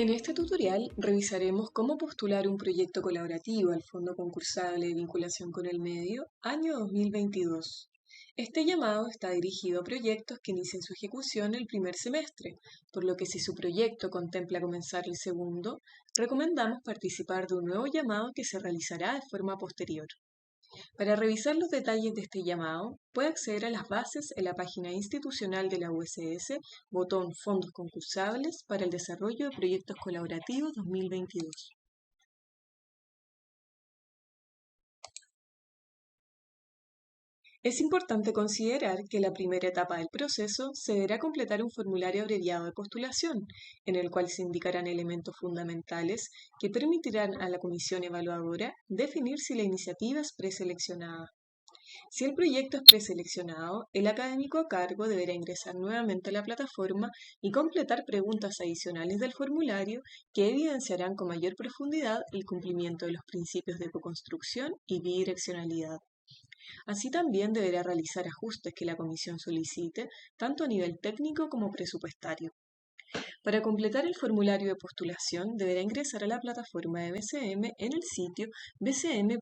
En este tutorial revisaremos cómo postular un proyecto colaborativo al Fondo Concursable de Vinculación con el Medio, año 2022. Este llamado está dirigido a proyectos que inicien su ejecución el primer semestre, por lo que si su proyecto contempla comenzar el segundo, recomendamos participar de un nuevo llamado que se realizará de forma posterior. Para revisar los detalles de este llamado, puede acceder a las bases en la página institucional de la USS, botón Fondos concursables para el desarrollo de proyectos colaborativos 2022. Es importante considerar que la primera etapa del proceso se deberá completar un formulario abreviado de postulación, en el cual se indicarán elementos fundamentales que permitirán a la comisión evaluadora definir si la iniciativa es preseleccionada. Si el proyecto es preseleccionado, el académico a cargo deberá ingresar nuevamente a la plataforma y completar preguntas adicionales del formulario que evidenciarán con mayor profundidad el cumplimiento de los principios de coconstrucción y bidireccionalidad. Así también deberá realizar ajustes que la comisión solicite, tanto a nivel técnico como presupuestario. Para completar el formulario de postulación, deberá ingresar a la plataforma de BCM en el sitio bcm.uss.cl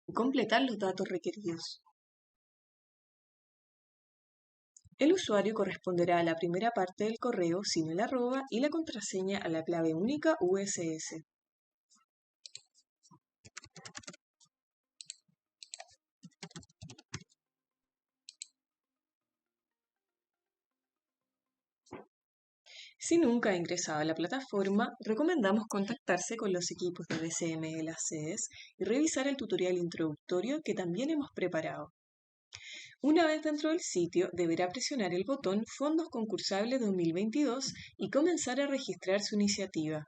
y completar los datos requeridos. El usuario corresponderá a la primera parte del correo sin el arroba y la contraseña a la clave única USS. Si nunca ha ingresado a la plataforma, recomendamos contactarse con los equipos de BCM de las sedes y revisar el tutorial introductorio que también hemos preparado. Una vez dentro del sitio, deberá presionar el botón Fondos Concursables 2022 y comenzar a registrar su iniciativa.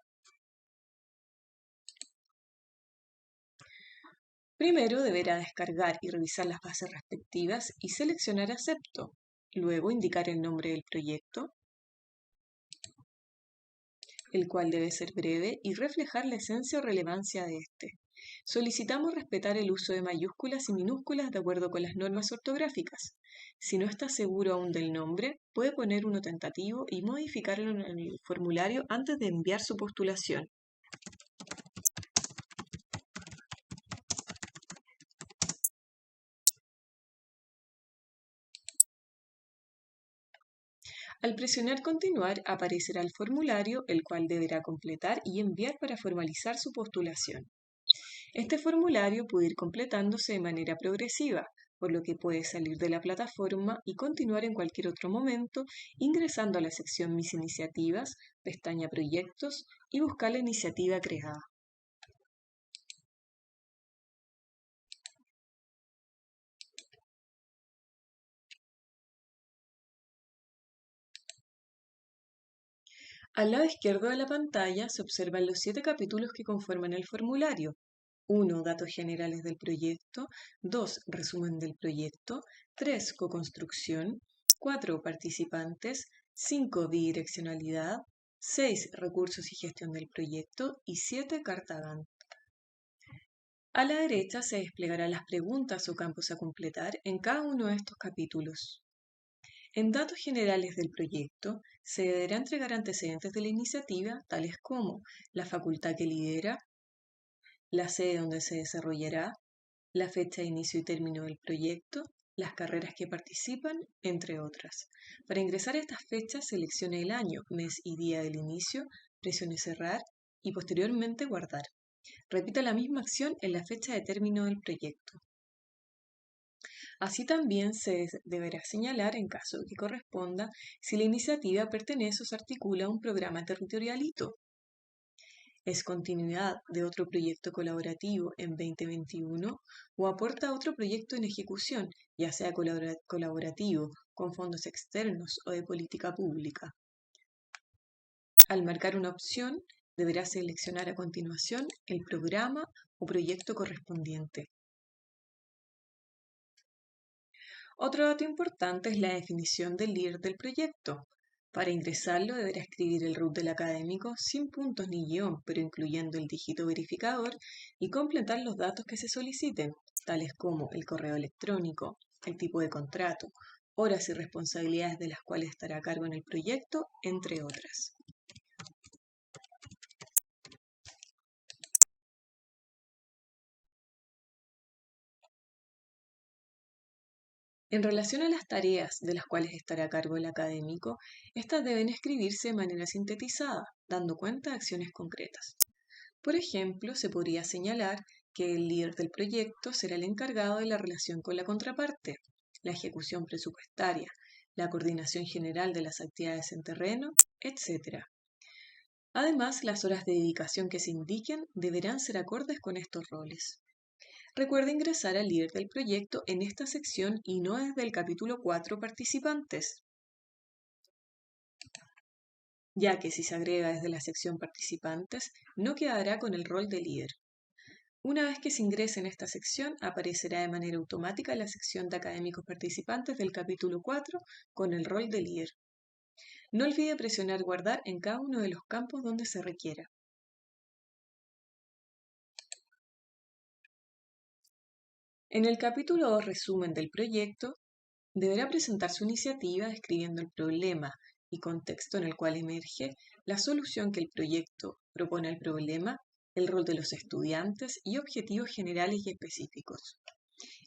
Primero deberá descargar y revisar las bases respectivas y seleccionar Acepto. Luego indicar el nombre del proyecto, el cual debe ser breve y reflejar la esencia o relevancia de este. Solicitamos respetar el uso de mayúsculas y minúsculas de acuerdo con las normas ortográficas. Si no está seguro aún del nombre, puede poner uno tentativo y modificarlo en el formulario antes de enviar su postulación. Al presionar Continuar aparecerá el formulario, el cual deberá completar y enviar para formalizar su postulación. Este formulario puede ir completándose de manera progresiva, por lo que puede salir de la plataforma y continuar en cualquier otro momento ingresando a la sección Mis iniciativas, pestaña Proyectos y buscar la iniciativa creada. Al lado izquierdo de la pantalla se observan los 7 capítulos que conforman el formulario. 1. Datos generales del proyecto. 2. Resumen del proyecto. 3. Coconstrucción. 4. Participantes. 5. Bidireccionalidad. 6. Recursos y gestión del proyecto. Y 7. Carta Gantt. A la derecha se desplegarán las preguntas o campos a completar en cada uno de estos capítulos. En datos generales del proyecto, se deberá entregar antecedentes de la iniciativa, tales como la facultad que lidera, la sede donde se desarrollará, la fecha de inicio y término del proyecto, las carreras que participan, entre otras. Para ingresar a estas fechas, seleccione el año, mes y día del inicio, presione Cerrar y posteriormente Guardar. Repita la misma acción en la fecha de término del proyecto. Así también se deberá señalar, en caso de que corresponda, si la iniciativa pertenece o se articula a un programa territorialito. ¿Es continuidad de otro proyecto colaborativo en 2021 o aporta a otro proyecto en ejecución, ya sea colaborativo, con fondos externos o de política pública? Al marcar una opción, deberá seleccionar a continuación el programa o proyecto correspondiente. Otro dato importante es la definición del líder del proyecto. Para ingresarlo deberá escribir el root del académico sin puntos ni guión, pero incluyendo el dígito verificador y completar los datos que se soliciten, tales como el correo electrónico, el tipo de contrato, horas y responsabilidades de las cuales estará a cargo en el proyecto, entre otras. En relación a las tareas de las cuales estará a cargo el académico, estas deben escribirse de manera sintetizada, dando cuenta de acciones concretas. Por ejemplo, se podría señalar que el líder del proyecto será el encargado de la relación con la contraparte, la ejecución presupuestaria, la coordinación general de las actividades en terreno, etc. Además, las horas de dedicación que se indiquen deberán ser acordes con estos roles. Recuerda ingresar al líder del proyecto en esta sección y no desde el capítulo 4 participantes, ya que si se agrega desde la sección participantes, no quedará con el rol de líder. Una vez que se ingrese en esta sección, aparecerá de manera automática la sección de académicos participantes del capítulo 4 con el rol de líder. No olvide presionar guardar en cada uno de los campos donde se requiera. En el capítulo 2 resumen del proyecto, deberá presentar su iniciativa describiendo el problema y contexto en el cual emerge, la solución que el proyecto propone al problema, el rol de los estudiantes y objetivos generales y específicos.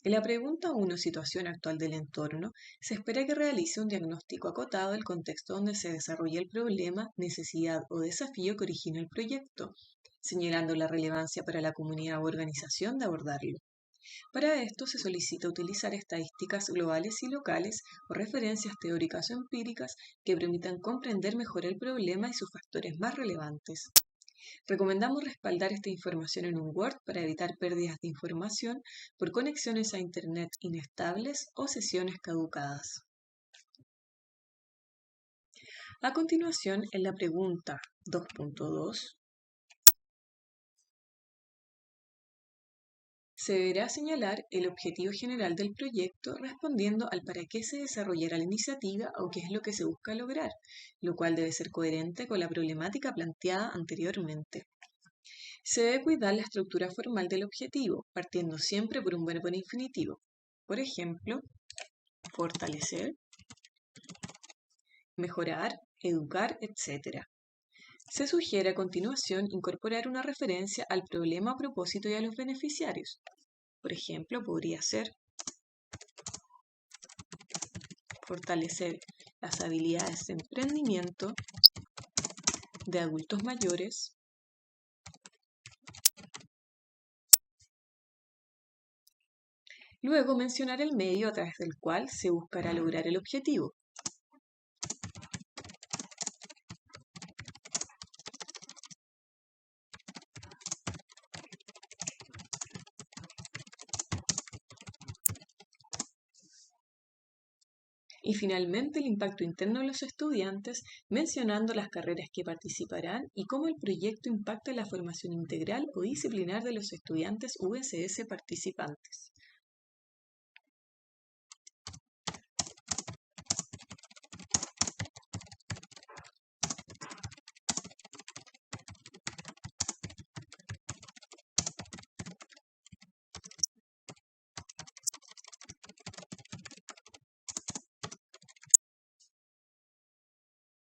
En la pregunta 1, situación actual del entorno, se espera que realice un diagnóstico acotado del contexto donde se desarrolla el problema, necesidad o desafío que origina el proyecto, señalando la relevancia para la comunidad o organización de abordarlo. Para esto se solicita utilizar estadísticas globales y locales o referencias teóricas o empíricas que permitan comprender mejor el problema y sus factores más relevantes. Recomendamos respaldar esta información en un Word para evitar pérdidas de información por conexiones a Internet inestables o sesiones caducadas. A continuación, en la pregunta 2.2, se deberá señalar el objetivo general del proyecto respondiendo al para qué se desarrollará la iniciativa o qué es lo que se busca lograr, lo cual debe ser coherente con la problemática planteada anteriormente. Se debe cuidar la estructura formal del objetivo, partiendo siempre por un verbo en infinitivo. Por ejemplo, fortalecer, mejorar, educar, etc. Se sugiere a continuación incorporar una referencia al problema a propósito y a los beneficiarios. Por ejemplo, podría ser fortalecer las habilidades de emprendimiento de adultos mayores luego mencionar el medio a través del cual se buscará lograr el objetivo. Y finalmente el impacto interno de los estudiantes, mencionando las carreras que participarán y cómo el proyecto impacta la formación integral o disciplinar de los estudiantes USS participantes.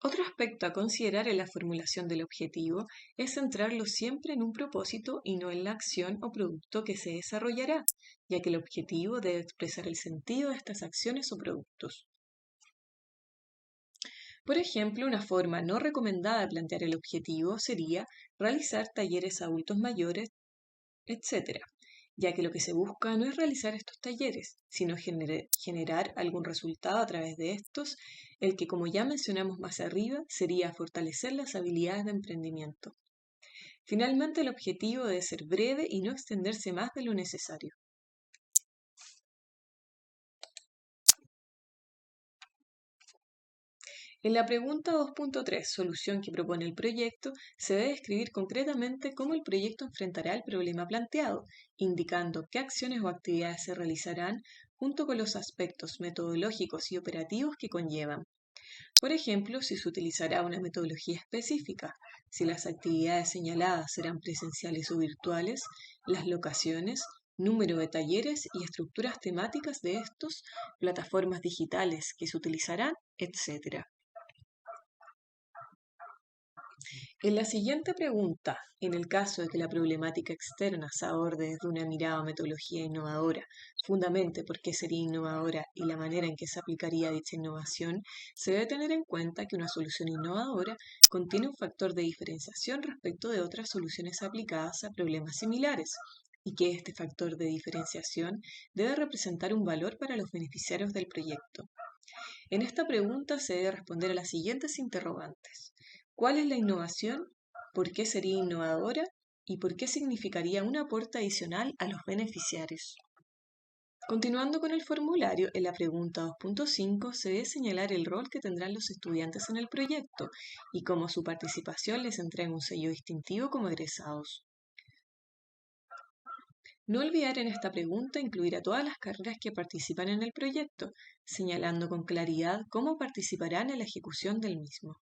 Otro aspecto a considerar en la formulación del objetivo es centrarlo siempre en un propósito y no en la acción o producto que se desarrollará, ya que el objetivo debe expresar el sentido de estas acciones o productos. Por ejemplo, una forma no recomendada de plantear el objetivo sería realizar talleres a adultos mayores, etc., ya que lo que se busca no es realizar estos talleres, sino generar algún resultado a través de estos, el que, como ya mencionamos más arriba, sería fortalecer las habilidades de emprendimiento. Finalmente, el objetivo debe ser breve y no extenderse más de lo necesario. En la pregunta 2.3, solución que propone el proyecto, se debe describir concretamente cómo el proyecto enfrentará el problema planteado, indicando qué acciones o actividades se realizarán junto con los aspectos metodológicos y operativos que conllevan. Por ejemplo, si se utilizará una metodología específica, si las actividades señaladas serán presenciales o virtuales, las locaciones, número de talleres y estructuras temáticas de estos, plataformas digitales que se utilizarán, etc. En la siguiente pregunta, en el caso de que la problemática externa se aborde desde una mirada o metodología innovadora, fundamente por qué sería innovadora y la manera en que se aplicaría dicha innovación, se debe tener en cuenta que una solución innovadora contiene un factor de diferenciación respecto de otras soluciones aplicadas a problemas similares, y que este factor de diferenciación debe representar un valor para los beneficiarios del proyecto. En esta pregunta se debe responder a las siguientes interrogantes. ¿Cuál es la innovación? ¿Por qué sería innovadora? ¿Y por qué significaría un aporte adicional a los beneficiarios? Continuando con el formulario, en la pregunta 2.5 se debe señalar el rol que tendrán los estudiantes en el proyecto y cómo su participación les entrega un sello distintivo como egresados. No olvidar en esta pregunta incluir a todas las carreras que participan en el proyecto, señalando con claridad cómo participarán en la ejecución del mismo.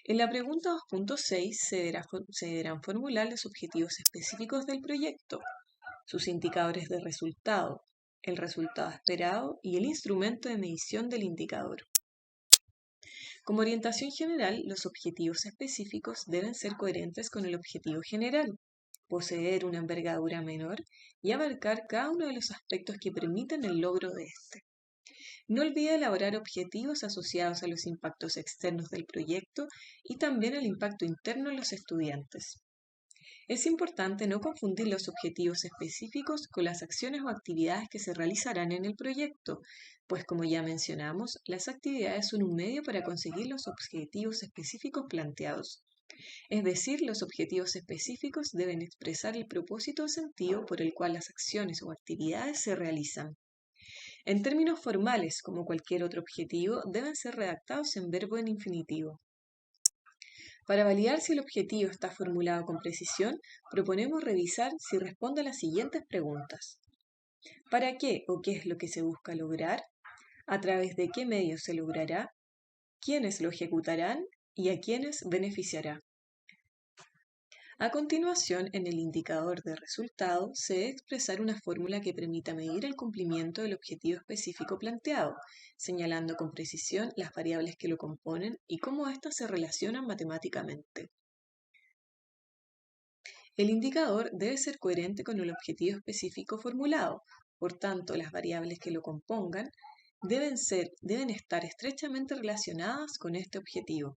En la pregunta 2.6 se deberán formular los objetivos específicos del proyecto, sus indicadores de resultado, el resultado esperado y el instrumento de medición del indicador. Como orientación general, los objetivos específicos deben ser coherentes con el objetivo general, poseer una envergadura menor y abarcar cada uno de los aspectos que permiten el logro de este. No olvide elaborar objetivos asociados a los impactos externos del proyecto y también al impacto interno en los estudiantes. Es importante no confundir los objetivos específicos con las acciones o actividades que se realizarán en el proyecto, pues como ya mencionamos, las actividades son un medio para conseguir los objetivos específicos planteados. Es decir, los objetivos específicos deben expresar el propósito o sentido por el cual las acciones o actividades se realizan. En términos formales, como cualquier otro objetivo, deben ser redactados en verbo en infinitivo. Para validar si el objetivo está formulado con precisión, proponemos revisar si responde a las siguientes preguntas. ¿Para qué o qué es lo que se busca lograr? ¿A través de qué medios se logrará? ¿Quiénes lo ejecutarán? ¿Y a quiénes beneficiará? A continuación, en el indicador de resultado, se debe expresar una fórmula que permita medir el cumplimiento del objetivo específico planteado, señalando con precisión las variables que lo componen y cómo éstas se relacionan matemáticamente. El indicador debe ser coherente con el objetivo específico formulado, por tanto, las variables que lo compongan deben estar estrechamente relacionadas con este objetivo.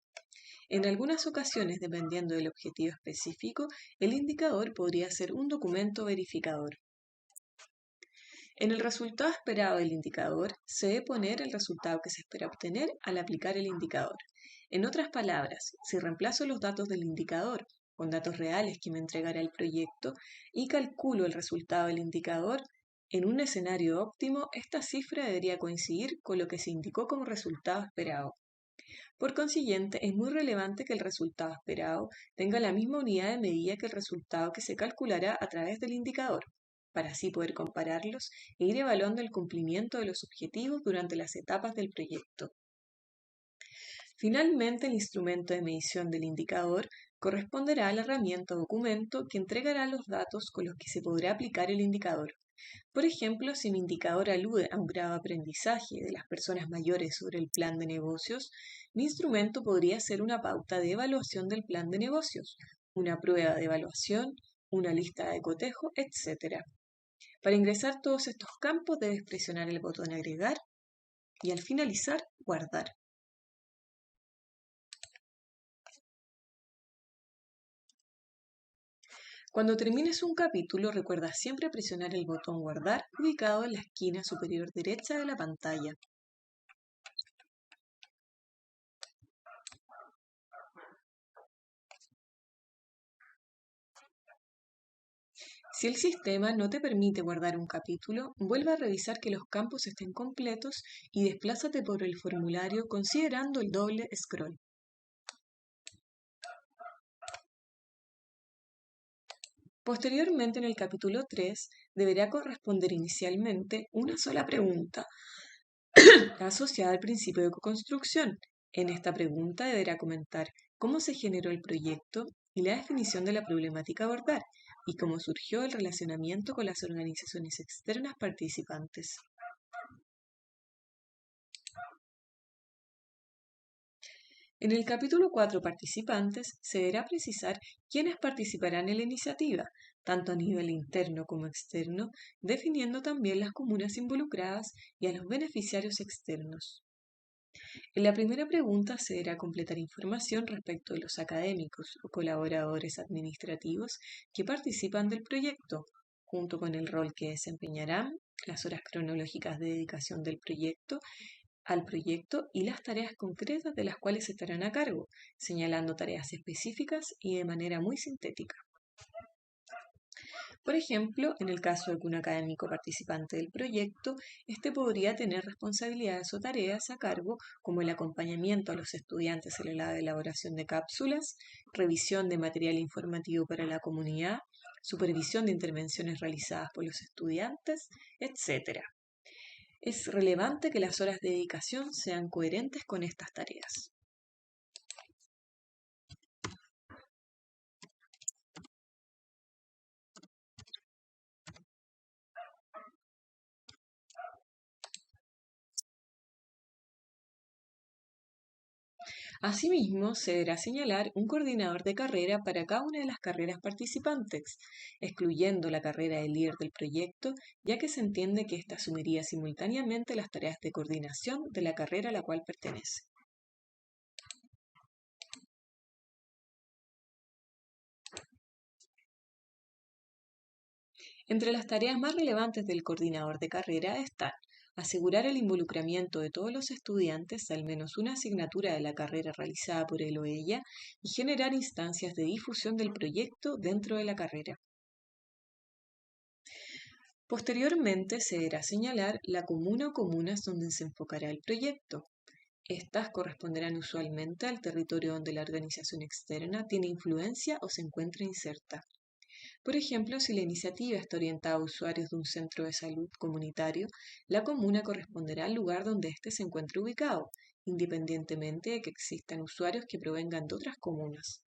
En algunas ocasiones, dependiendo del objetivo específico, el indicador podría ser un documento verificador. En el resultado esperado del indicador, se debe poner el resultado que se espera obtener al aplicar el indicador. En otras palabras, si reemplazo los datos del indicador con datos reales que me entregará el proyecto y calculo el resultado del indicador, en un escenario óptimo, esta cifra debería coincidir con lo que se indicó como resultado esperado. Por consiguiente, es muy relevante que el resultado esperado tenga la misma unidad de medida que el resultado que se calculará a través del indicador, para así poder compararlos e ir evaluando el cumplimiento de los objetivos durante las etapas del proyecto. Finalmente, el instrumento de medición del indicador corresponderá a la herramienta o documento que entregará los datos con los que se podrá aplicar el indicador. Por ejemplo, si mi indicador alude a un grado de aprendizaje de las personas mayores sobre el plan de negocios, mi instrumento podría ser una pauta de evaluación del plan de negocios, una prueba de evaluación, una lista de cotejo, etc. Para ingresar todos estos campos debes presionar el botón Agregar y al finalizar, Guardar. Cuando termines un capítulo, recuerda siempre presionar el botón Guardar ubicado en la esquina superior derecha de la pantalla. Si el sistema no te permite guardar un capítulo, vuelve a revisar que los campos estén completos y desplázate por el formulario considerando el doble scroll. Posteriormente, en el capítulo 3, deberá corresponder inicialmente una sola pregunta asociada al principio de coconstrucción. En esta pregunta deberá comentar cómo se generó el proyecto y la definición de la problemática a abordar, y cómo surgió el relacionamiento con las organizaciones externas participantes. En el capítulo 4 participantes se deberá precisar quiénes participarán en la iniciativa, tanto a nivel interno como externo, definiendo también las comunas involucradas y a los beneficiarios externos. En la primera pregunta se deberá completar información respecto de los académicos o colaboradores administrativos que participan del proyecto, junto con el rol que desempeñarán, las horas cronológicas de dedicación al proyecto y las tareas concretas de las cuales estarán a cargo, señalando tareas específicas y de manera muy sintética. Por ejemplo, en el caso de que un académico participante del proyecto, éste podría tener responsabilidades o tareas a cargo como el acompañamiento a los estudiantes en la elaboración de cápsulas, revisión de material informativo para la comunidad, supervisión de intervenciones realizadas por los estudiantes, etc. Es relevante que las horas de dedicación sean coherentes con estas tareas. Asimismo, se deberá señalar un coordinador de carrera para cada una de las carreras participantes, excluyendo la carrera de líder del proyecto, ya que se entiende que ésta asumiría simultáneamente las tareas de coordinación de la carrera a la cual pertenece. Entre las tareas más relevantes del coordinador de carrera están asegurar el involucramiento de todos los estudiantes de al menos una asignatura de la carrera realizada por él o ella y generar instancias de difusión del proyecto dentro de la carrera. Posteriormente se deberá señalar la comuna o comunas donde se enfocará el proyecto. Estas corresponderán usualmente al territorio donde la organización externa tiene influencia o se encuentra inserta. Por ejemplo, si la iniciativa está orientada a usuarios de un centro de salud comunitario, la comuna corresponderá al lugar donde éste se encuentre ubicado, independientemente de que existan usuarios que provengan de otras comunas.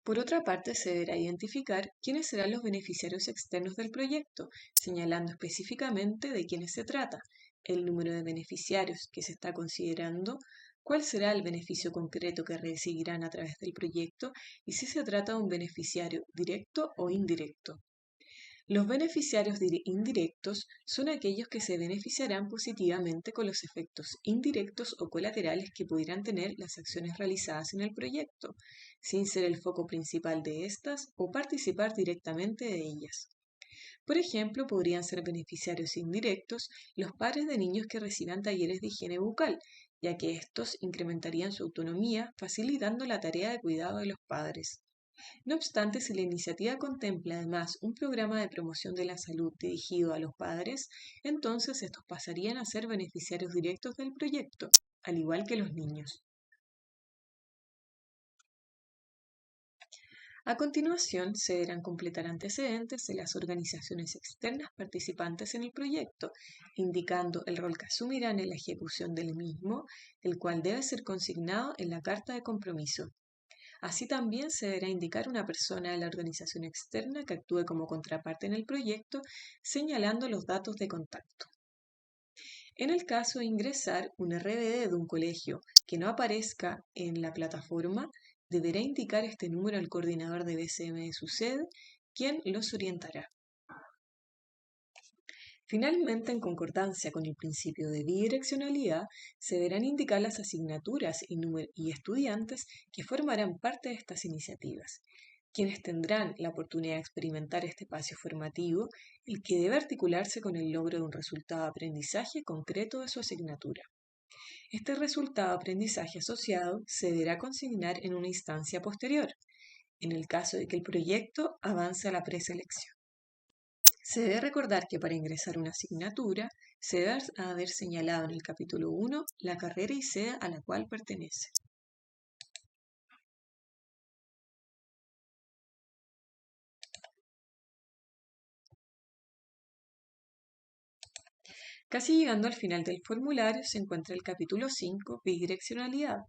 Por otra parte, se deberá identificar quiénes serán los beneficiarios externos del proyecto, señalando específicamente de quiénes se trata, el número de beneficiarios que se está considerando, cuál será el beneficio concreto que recibirán a través del proyecto y si se trata de un beneficiario directo o indirecto. Los beneficiarios indirectos son aquellos que se beneficiarán positivamente con los efectos indirectos o colaterales que pudieran tener las acciones realizadas en el proyecto, sin ser el foco principal de estas o participar directamente de ellas. Por ejemplo, podrían ser beneficiarios indirectos los padres de niños que reciban talleres de higiene bucal, ya que estos incrementarían su autonomía, facilitando la tarea de cuidado de los padres. No obstante, si la iniciativa contempla además un programa de promoción de la salud dirigido a los padres, entonces estos pasarían a ser beneficiarios directos del proyecto, al igual que los niños. A continuación, se deberán completar antecedentes de las organizaciones externas participantes en el proyecto, indicando el rol que asumirán en la ejecución del mismo, el cual debe ser consignado en la carta de compromiso. Así también se deberá indicar una persona de la organización externa que actúe como contraparte en el proyecto, señalando los datos de contacto. En el caso de ingresar un RBD de un colegio que no aparezca en la plataforma, deberá indicar este número al coordinador de BCM de su sede, quien los orientará. Finalmente, en concordancia con el principio de bidireccionalidad, se deberán indicar las asignaturas y estudiantes que formarán parte de estas iniciativas, quienes tendrán la oportunidad de experimentar este espacio formativo, el que debe articularse con el logro de un resultado de aprendizaje concreto de su asignatura. Este resultado de aprendizaje asociado se deberá consignar en una instancia posterior, en el caso de que el proyecto avance a la preselección. Se debe recordar que para ingresar una asignatura se debe haber señalado en el capítulo 1 la carrera y sede a la cual pertenece. Casi llegando al final del formulario se encuentra el capítulo 5, bidireccionalidad.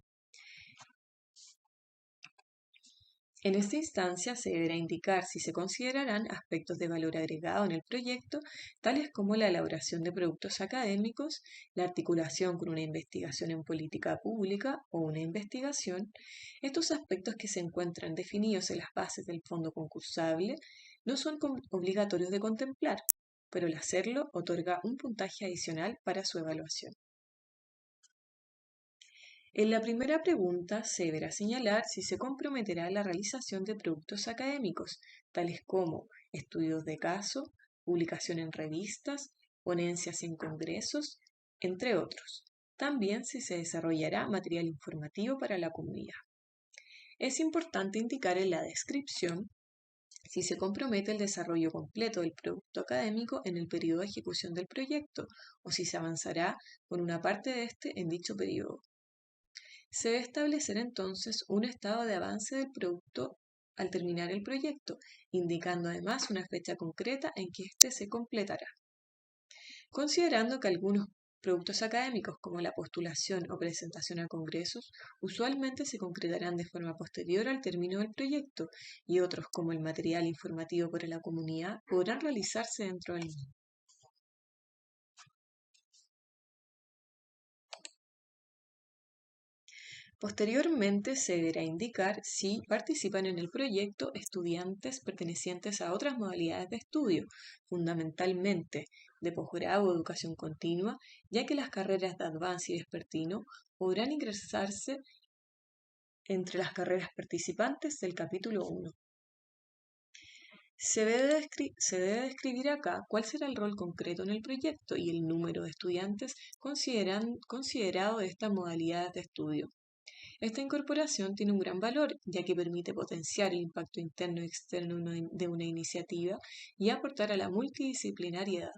En esta instancia se deberá indicar si se considerarán aspectos de valor agregado en el proyecto, tales como la elaboración de productos académicos, la articulación con una investigación en política pública o una investigación. Estos aspectos que se encuentran definidos en las bases del fondo concursable no son obligatorios de contemplar, pero el hacerlo otorga un puntaje adicional para su evaluación. En la primera pregunta se deberá señalar si se comprometerá a la realización de productos académicos, tales como estudios de caso, publicación en revistas, ponencias en congresos, entre otros. También si se desarrollará material informativo para la comunidad. Es importante indicar en la descripción si se compromete el desarrollo completo del producto académico en el periodo de ejecución del proyecto o si se avanzará con una parte de este en dicho periodo. Se debe establecer entonces un estado de avance del producto al terminar el proyecto, indicando además una fecha concreta en que éste se completará. Considerando que algunos productos académicos como la postulación o presentación a congresos usualmente se concretarán de forma posterior al término del proyecto y otros como el material informativo para la comunidad podrán realizarse dentro del mismo. Posteriormente se deberá indicar si participan en el proyecto estudiantes pertenecientes a otras modalidades de estudio, fundamentalmente de posgrado o educación continua, ya que las carreras de Advance y Vespertino podrán ingresarse entre las carreras participantes del capítulo 1. Se debe describir acá cuál será el rol concreto en el proyecto y el número de estudiantes considerado de estas modalidades de estudio. Esta incorporación tiene un gran valor, ya que permite potenciar el impacto interno y externo de una iniciativa y aportar a la multidisciplinariedad.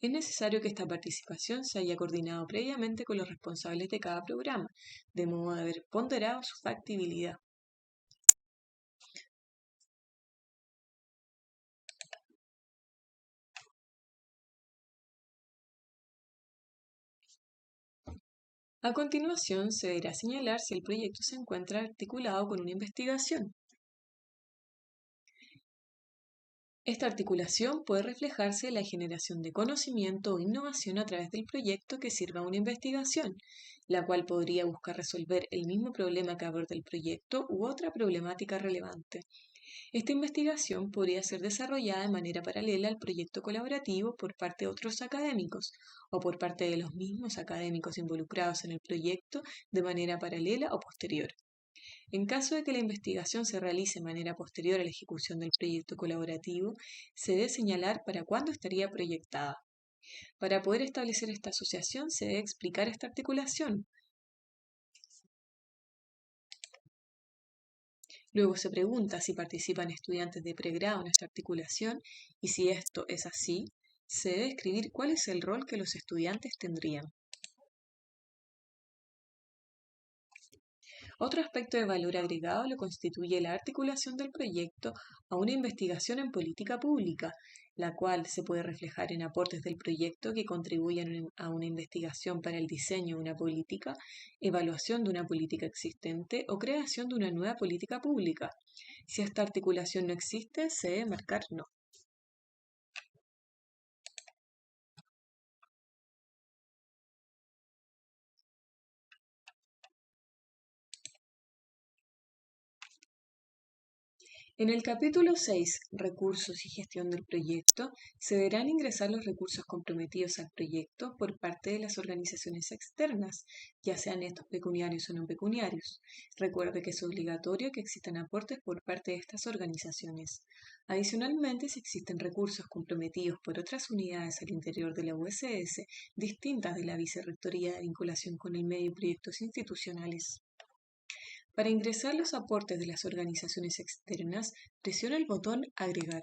Es necesario que esta participación se haya coordinado previamente con los responsables de cada programa, de modo de haber ponderado su factibilidad. A continuación, se deberá señalar si el proyecto se encuentra articulado con una investigación. Esta articulación puede reflejarse en la generación de conocimiento o innovación a través del proyecto que sirva a una investigación, la cual podría buscar resolver el mismo problema que aborda el proyecto u otra problemática relevante. Esta investigación podría ser desarrollada de manera paralela al proyecto colaborativo por parte de otros académicos o por parte de los mismos académicos involucrados en el proyecto de manera paralela o posterior. En caso de que la investigación se realice de manera posterior a la ejecución del proyecto colaborativo, se debe señalar para cuándo estaría proyectada. Para poder establecer esta asociación se debe explicar esta articulación. Luego se pregunta si participan estudiantes de pregrado en esta articulación y si esto es así, se debe escribir cuál es el rol que los estudiantes tendrían. Otro aspecto de valor agregado lo constituye la articulación del proyecto a una investigación en política pública, la cual se puede reflejar en aportes del proyecto que contribuyan a una investigación para el diseño de una política, evaluación de una política existente o creación de una nueva política pública. Si esta articulación no existe, se debe marcar no. En el capítulo 6, Recursos y gestión del proyecto, se deberán ingresar los recursos comprometidos al proyecto por parte de las organizaciones externas, ya sean estos pecuniarios o no pecuniarios. Recuerde que es obligatorio que existan aportes por parte de estas organizaciones. Adicionalmente, si existen recursos comprometidos por otras unidades al interior de la USS, distintas de la Vicerrectoría de Vinculación con el Medio y Proyectos Institucionales. Para ingresar los aportes de las organizaciones externas, presione el botón Agregar.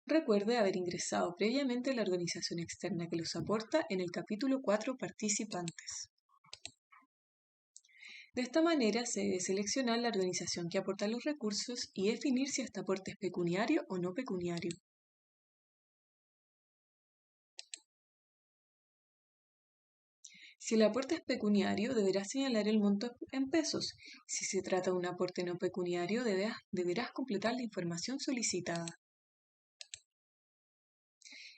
Recuerde haber ingresado previamente la organización externa que los aporta en el capítulo 4 Participantes. De esta manera se debe seleccionar la organización que aporta los recursos y definir si este aporte es pecuniario o no pecuniario. Si el aporte es pecuniario, deberás señalar el monto en pesos. Si se trata de un aporte no pecuniario, deberás completar la información solicitada.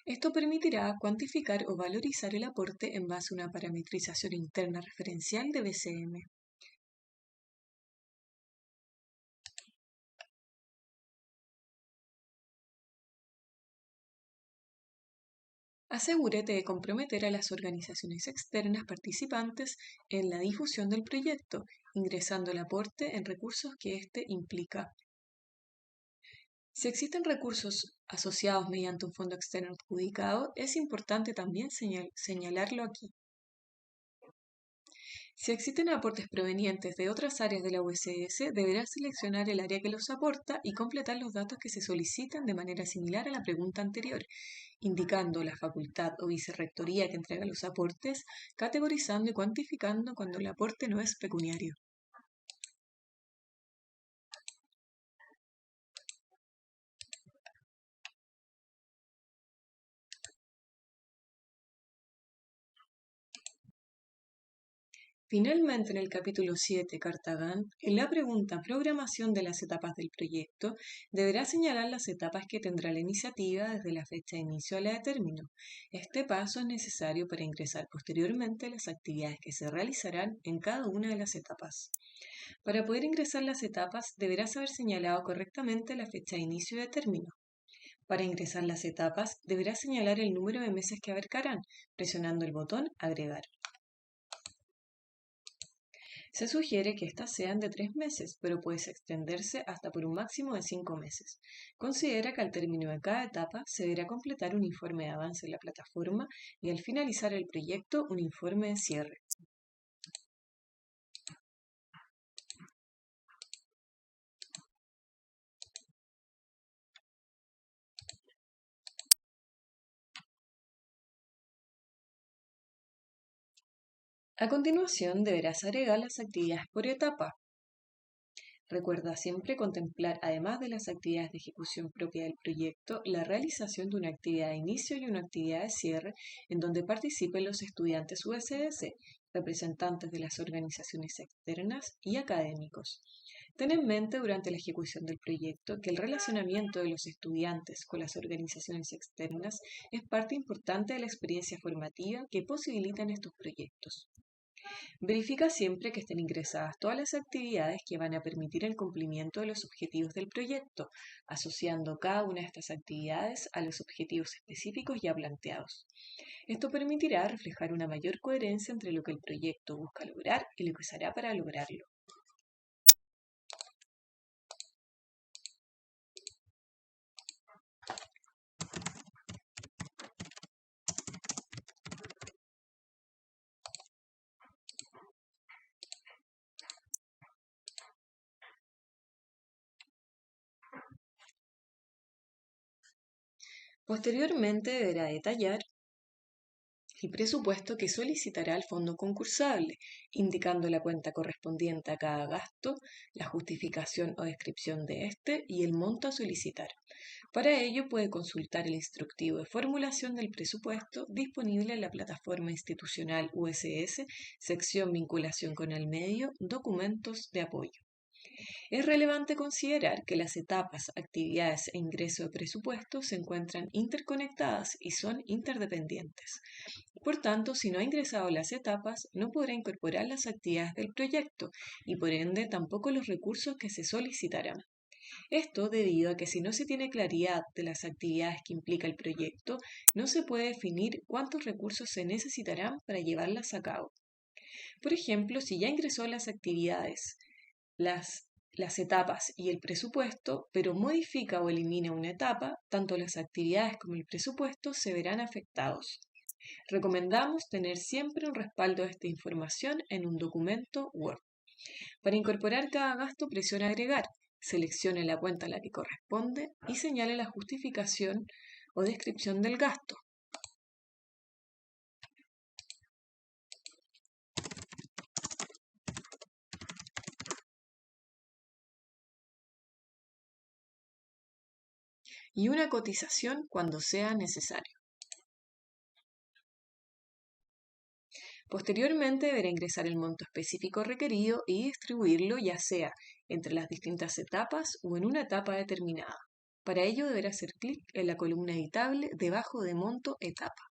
Esto permitirá cuantificar o valorizar el aporte en base a una parametrización interna referencial de BCM. Asegúrate de comprometer a las organizaciones externas participantes en la difusión del proyecto, ingresando el aporte en recursos que éste implica. Si existen recursos asociados mediante un fondo externo adjudicado, es importante también señalarlo aquí. Si existen aportes provenientes de otras áreas de la USS, deberás seleccionar el área que los aporta y completar los datos que se solicitan de manera similar a la pregunta anterior, indicando la facultad o vicerrectoría que entrega los aportes, categorizando y cuantificando cuando el aporte no es pecuniario. Finalmente, en el capítulo 7, Carta GAN, en la pregunta Programación de las etapas del proyecto, deberá señalar las etapas que tendrá la iniciativa desde la fecha de inicio a la de término. Este paso es necesario para ingresar posteriormente las actividades que se realizarán en cada una de las etapas. Para poder ingresar las etapas, deberás haber señalado correctamente la fecha de inicio y de término. Para ingresar las etapas, deberás señalar el número de meses que abarcarán, presionando el botón Agregar. Se sugiere que éstas sean de 3 meses, pero puede extenderse hasta por un máximo de 5 meses. Considera que al término de cada etapa se deberá completar un informe de avance en la plataforma y al finalizar el proyecto un informe de cierre. A continuación deberás agregar las actividades por etapa. Recuerda siempre contemplar, además de las actividades de ejecución propia del proyecto, la realización de una actividad de inicio y una actividad de cierre en donde participen los estudiantes USS, representantes de las organizaciones externas y académicos. Ten en mente durante la ejecución del proyecto que el relacionamiento de los estudiantes con las organizaciones externas es parte importante de la experiencia formativa que posibilitan estos proyectos. Verifica siempre que estén ingresadas todas las actividades que van a permitir el cumplimiento de los objetivos del proyecto, asociando cada una de estas actividades a los objetivos específicos ya planteados. Esto permitirá reflejar una mayor coherencia entre lo que el proyecto busca lograr y lo que se hará para lograrlo. Posteriormente deberá detallar el presupuesto que solicitará al fondo concursable, indicando la cuenta correspondiente a cada gasto, la justificación o descripción de este y el monto a solicitar. Para ello puede consultar el instructivo de formulación del presupuesto disponible en la plataforma institucional USS, sección Vinculación con el medio, Documentos de apoyo. Es relevante considerar que las etapas, actividades e ingreso de presupuesto se encuentran interconectadas y son interdependientes. Por tanto, si no ha ingresado las etapas, no podrá incorporar las actividades del proyecto y por ende tampoco los recursos que se solicitarán. Esto debido a que si no se tiene claridad de las actividades que implica el proyecto, no se puede definir cuántos recursos se necesitarán para llevarlas a cabo. Por ejemplo, si ya ingresó las actividades, las etapas y el presupuesto, pero modifica o elimina una etapa, tanto las actividades como el presupuesto se verán afectados. Recomendamos tener siempre un respaldo de esta información en un documento Word. Para incorporar cada gasto, presione Agregar, seleccione la cuenta a la que corresponde y señale la justificación o descripción del gasto. Y una cotización cuando sea necesario. Posteriormente deberá ingresar el monto específico requerido y distribuirlo ya sea entre las distintas etapas o en una etapa determinada. Para ello deberá hacer clic en la columna editable debajo de monto etapa.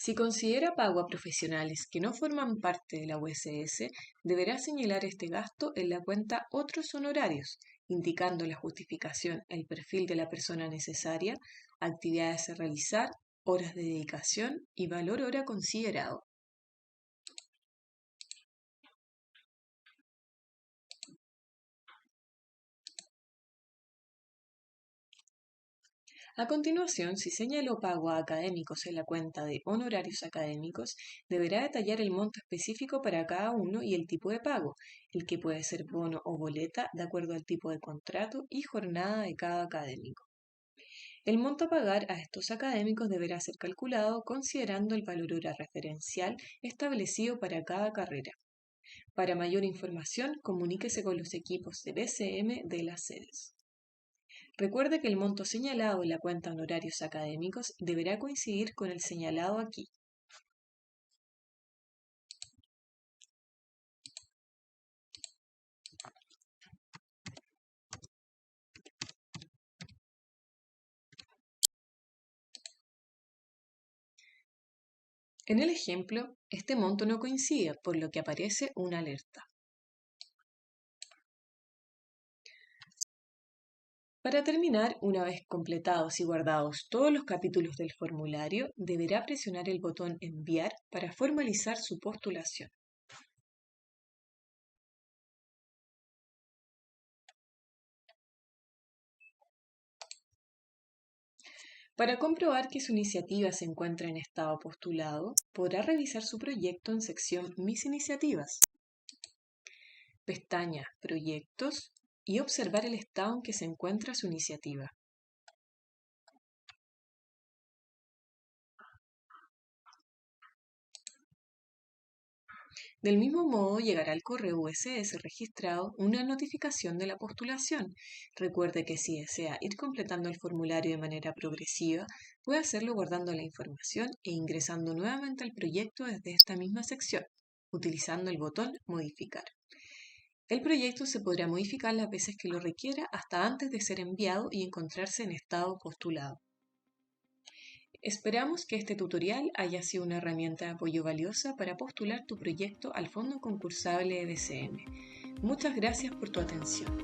Si considera pago a profesionales que no forman parte de la USS, deberá señalar este gasto en la cuenta Otros honorarios, indicando la justificación, el perfil de la persona necesaria, actividades a realizar, horas de dedicación y valor hora considerado. A continuación, si señaló pago a académicos en la cuenta de honorarios académicos, deberá detallar el monto específico para cada uno y el tipo de pago, el que puede ser bono o boleta de acuerdo al tipo de contrato y jornada de cada académico. El monto a pagar a estos académicos deberá ser calculado considerando el valor hora referencial establecido para cada carrera. Para mayor información, comuníquese con los equipos de BCM de las sedes. Recuerde que el monto señalado en la cuenta honorarios académicos deberá coincidir con el señalado aquí. En el ejemplo, este monto no coincide, por lo que aparece una alerta. Para terminar, una vez completados y guardados todos los capítulos del formulario, deberá presionar el botón Enviar para formalizar su postulación. Para comprobar que su iniciativa se encuentra en estado postulado, podrá revisar su proyecto en sección Mis iniciativas, pestaña Proyectos y observar el estado en que se encuentra su iniciativa. Del mismo modo, llegará al correo USS registrado una notificación de la postulación. Recuerde que si desea ir completando el formulario de manera progresiva, puede hacerlo guardando la información e ingresando nuevamente al proyecto desde esta misma sección, utilizando el botón Modificar. El proyecto se podrá modificar las veces que lo requiera hasta antes de ser enviado y encontrarse en estado postulado. Esperamos que este tutorial haya sido una herramienta de apoyo valiosa para postular tu proyecto al Fondo Concursable de BCM. Muchas gracias por tu atención.